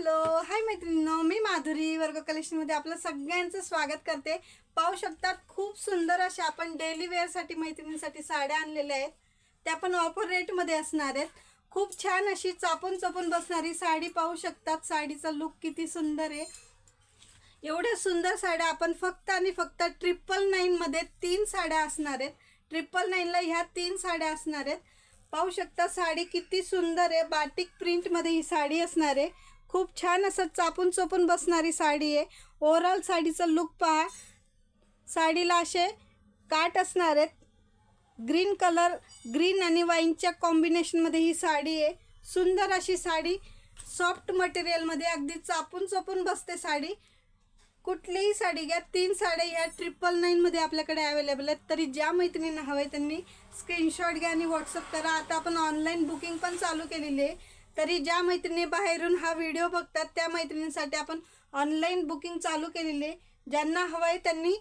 Hello hi मैत्रिणींनो, मी माधुरी वर्ग कलेक्शनमध्ये आपलं सगळ्यांचं स्वागत करते। पाहू शकतात खूप सुंदर अशा आपण डेली वेअरसाठी मैत्रिणींसाठी साड्या आणलेल्या आहेत। त्या पण ऑफर रेटमध्ये असणार आहेत। खूप छान अशी चापून चापून बसणारी साडी पाहू शकतात। साडीचा लुक किती सुंदर आहे। एवढ्या सुंदर साड्या आपण फक्त आणि फक्त 999 मध्ये 3 साड्या असणार आहेत। 999 ला ह्या 3 साड्या असणार आहेत। पाहू शकता साडी किती सुंदर आहे। बाटिक प्रिंट मध्ये ही साडी असणार आहे। खूप छान असं चापून चोपून बसणारी साडी आहे। ओव्हरऑल साडीचा लुक पहा। साडीला असे काट असणार आहेत। ग्रीन कलर, ग्रीन आणि वाईनच्या कॉम्बिनेशन मध्ये ही साडी आहे। सुंदर अशी साडी, सॉफ्ट मटेरियल मध्ये अगदी चापून चोपून बसते साडी। कुठलीही साडी घ्या, 3 साड्या या 999 मध्ये आपल्याकडे अवेलेबल आहेत। तरी ज्या मैत्रिणींना हवे त्यांनी स्क्रीनशॉट घ्या आणि व्हॉट्सअप करा। आता आपण ऑनलाईन बुकिंग पण चालू केलेली आहे। तरी ज्या मैत्रिणी बाहेरून हा व्हिडिओ बघतात त्या मैत्रिणींसाठी आपण ऑनलाईन बुकिंग चालू केलेली आहे। ज्यांना हवंय त्यांनी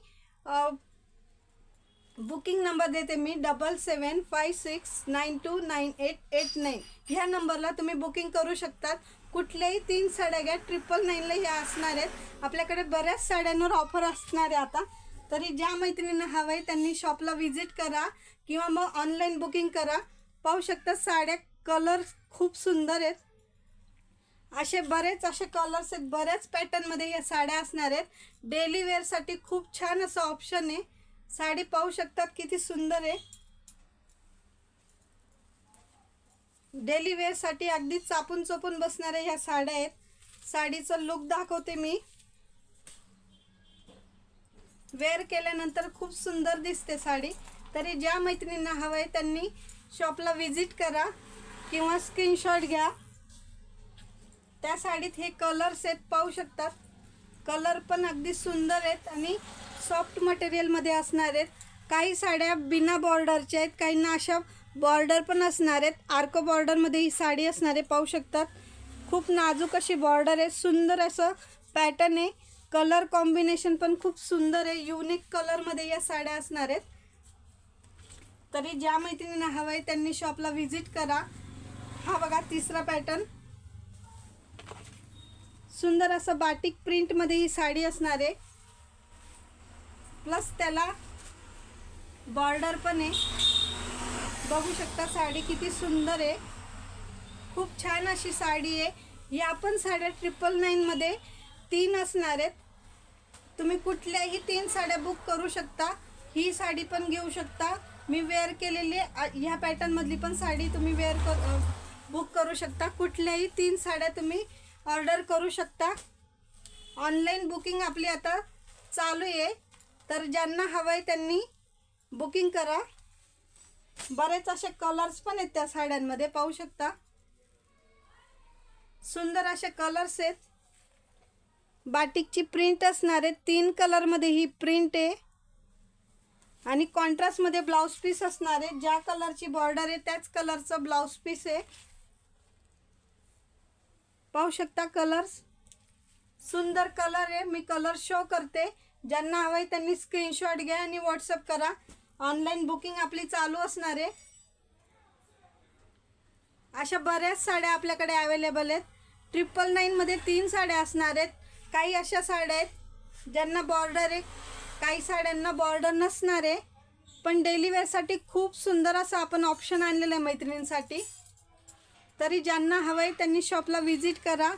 बुकिंग नंबर देते मी 7756929889 ह्या नंबरला तुम्ही बुकिंग करू शकतात। कुठल्याही 3 साड्या घ्या, 999 ला ह्या असणार आहेत। आपल्याकडे बऱ्याच साड्यांवर ऑफर असणार आहे आता। तरी ज्या मैत्रिणींना हवंय त्यांनी शॉपला व्हिजिट करा किंवा मग ऑनलाईन बुकिंग करा। पाहू शकता साड्या कलर खूप सुंदर आहेत। असे बरेच कलर्स आहेत, बऱ्याच पॅटर्न मध्ये या साड्या असणार आहेत। डेली वेअर साठी खूप छान असं ऑप्शन आहे। साडी पाहू शकतात किती सुंदर आहे। डेली वेअर साठी अगदी चापून चोपून बसणाऱ्या ह्या साड्या आहेत। साडीचा लुक दाखवते मी। वेअर केल्यानंतर खूप सुंदर दिसते साडी। तरी ज्या मैत्रिणींना हवंय त्यांनी शॉपला व्हिजिट करा किंवा स्क्रीनशॉट घ्या। त्या साडीत हे कलर्स आहेत, पाहू शकतात। कलर पण अगदी सुंदर आहेत आणि सॉफ्ट मटेरियल मध्ये असणार आहेत। काही साड्या बिना बॉर्डरच्या आहेत, काहींना अशा बॉर्डर पण असणार आहेत। आर्क बॉर्डर मध्ये ही साडी असणार आहे, पाहू शकतात। खूप नाजूक अशी बॉर्डर आहे, सुंदर असं पॅटर्न आहे। कलर कॉम्बिनेशन पण खूप सुंदर आहे। युनिक कलर मध्ये या साड्या असणार आहेत। तरी ज्या मैत्रिणींना हवंय त्यांनी शॉपला व्हिजिट करा। हा बघा तिसरा पॅटर्न, सुंदर असं बाटिक प्रिंट मध्ये ही साडी असणार आहे। प्लस त्याला बॉर्डर पण आहे, बघू शकता साडी किती सुंदर आहे। खूप छान अशी साडी आहे। या पण साड्या 999 मध्ये 3 असणार आहेत। तुम्ही कुठल्याही 3 साड्या बुक करू शकता। ही साडी पण घेऊ शकता। मी वेअर केलेली ह्या पॅटर्न मधली पण साडी तुम्ही बुक करू शकता। कुठल्याही 3 साड्या तुम्ही ऑर्डर करू शकता। ऑनलाईन बुकिंग आपली आता चालू आहे। तर ज्यांना हवंय त्यांनी बुकिंग करा। बरेच असे कलर्स पण आहेत त्या साड्यांमध्ये, पाहू शकता। सुंदर असे कलर्स आहेत। बाटिकची प्रिंट असणार आहे। 3 कलर मध्ये ही प्रिंट आहे आणि कॉन्ट्रास्ट मध्ये ब्लाउज पीस असणार आहे। ज्या कलरची बॉर्डर आहे त्याच कलरचा ब्लाउज पीस आहे, पाहू शकता। कलर्स सुंदर कलर आहे। मी कलर शो करते। ज्यांना हवंय त्यांनी स्क्रीनशॉट घ्या आणि व्हॉट्सअप करा। ऑनलाईन बुकिंग आपली चालू असणार आहे। अशा बऱ्याच साड्या आपल्याकडे अवेलेबल आहेत। 999 मध्ये 3 साड्या असणार आहेत। काही अशा साड्या आहेत ज्यांना बॉर्डर आहे, काही साड्यांना बॉर्डर नसणार आहे। पण डेली वेअर साठी खूप सुंदर असं आपण ऑप्शन आणलेलं आहे मैत्रिणींसाठी। तरी ज्यांना हवंय त्यांनी शॉपला व्हिजिट करा।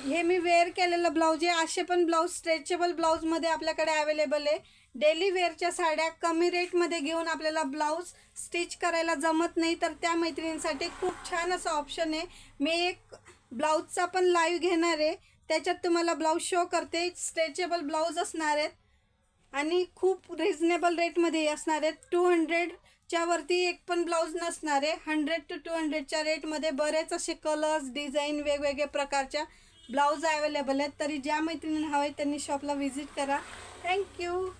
हे मी वेअर केलेलं ब्लाऊज आहे। असे पण ब्लाऊज स्ट्रेचेबल ब्लाऊज मध्ये आपल्याकडे अवेलेबल आहे। डेली वेअरच्या साड्या कमी रेट मध्ये घेऊन आपल्याला ब्लाऊज स्टिच करायला जमत नाही, तर त्या मैत्रिणींसाठी खूप छान असं ऑप्शन आहे। मी एक ब्लाऊजचा पण लाईव्ह घेणार आहे, त्याच्यात तुम्हाला ब्लाऊज शो करते। स्ट्रेचेबल ब्लाऊज असणार आहेत आणि खूप रिझनेबल रेट मध्ये असणार आहेत। 200 च्या वरती एक पण ब्लाऊज नसणार आहे। 100 to 200 च्या रेट मध्ये बरेच असे कलर्स, डिझाईन, वेगवेगळ्या प्रकारच्या ब्लाऊज अवेलेबल आहेत। तरी ज्या मैत्रिणींना हवे त्यांनी शॉपला व्हिजिट करा। थँक्यू।